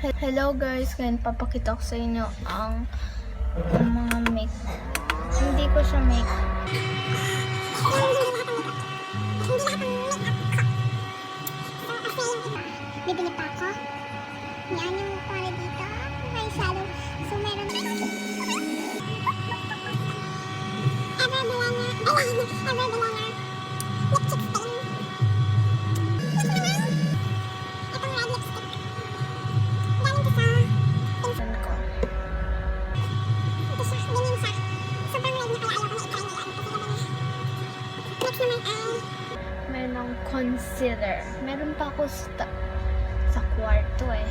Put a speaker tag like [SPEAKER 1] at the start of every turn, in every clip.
[SPEAKER 1] Hello guys, ngayon papakita ko sa inyo ang mga make. Hindi ko siya make.
[SPEAKER 2] Bibili pa ako. Yan yung para dito. May shadow. So meron Everbelanga lipstick stain. Itong red lipstick. Galing to sa
[SPEAKER 1] Yan ko.
[SPEAKER 2] ito siya. Ganyan siya. Sobrang red na kaya ayaw ko na i-try ngayon. Kasi naman next naman ay
[SPEAKER 1] Meron akong concealer. Meron pa ako sa kwarto eh.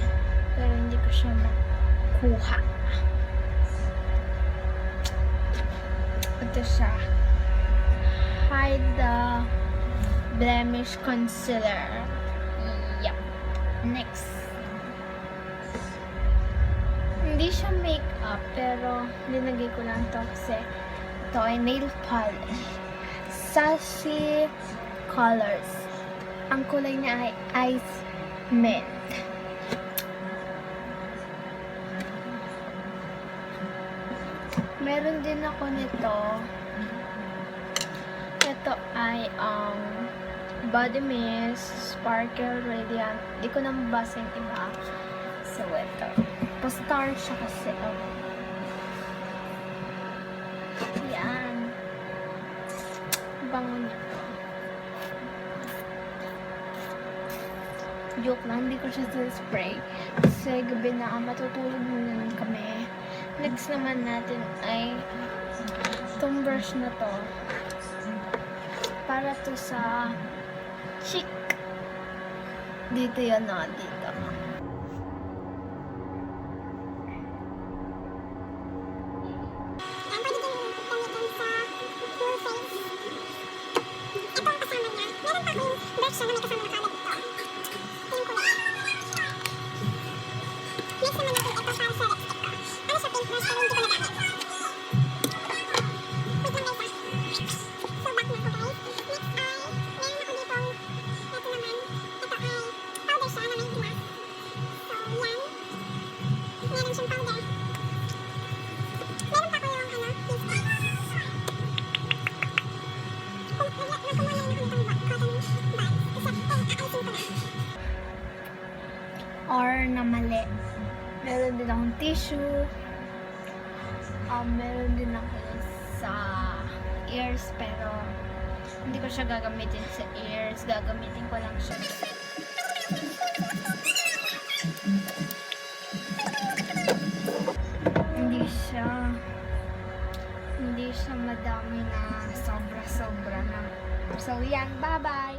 [SPEAKER 1] Pero hindi ko siya makuha. Ito siya. Hide the blemish concealer. Yup. Next. Hindi siya makeup pero linagay ko lang to kasi ito ay nail polish. Sassy Colors. Ang kulay niya ay ice mint. Meron din ako nito. Ito ay Body Mist Sparkle Radiant. Di ko na mabasa yung iba. So, ito. Pa-star siya kasi. Yan. Bango niya. Joke lang, hindi ko siya sa spray. Kasi gabi na matutulog na kami. Next naman natin ay itong brush na to. Para to sa cheek. Dito yan na, dito.
[SPEAKER 2] pwede din gamitin sa full face. Ito ang kasama niya. Meron pa akong brush na may kasama na kalat dito. Yung kulay. Next naman natin ito para sa lipstick ko. Ano siya, pink brush pero hindi ko nagamit. Wait lang guys ah. So back na ako guys. Next ay, meron ako ditong, ito naman, ito ay powder siya na may mask. So yan. Meron siyang powder. Meron pa ko yung ano, lipstick. Nagkumulay na ako nitong cotton bag. Kasi aayusin ko na.
[SPEAKER 1] Or na mali. Meron din akong tissue. Meron din ako sa ears pero hindi ko siya gagamitin sa ears. Gagamitin ko lang siya. Hindi siya madami na sobra-sobra na. So yan, bye-bye!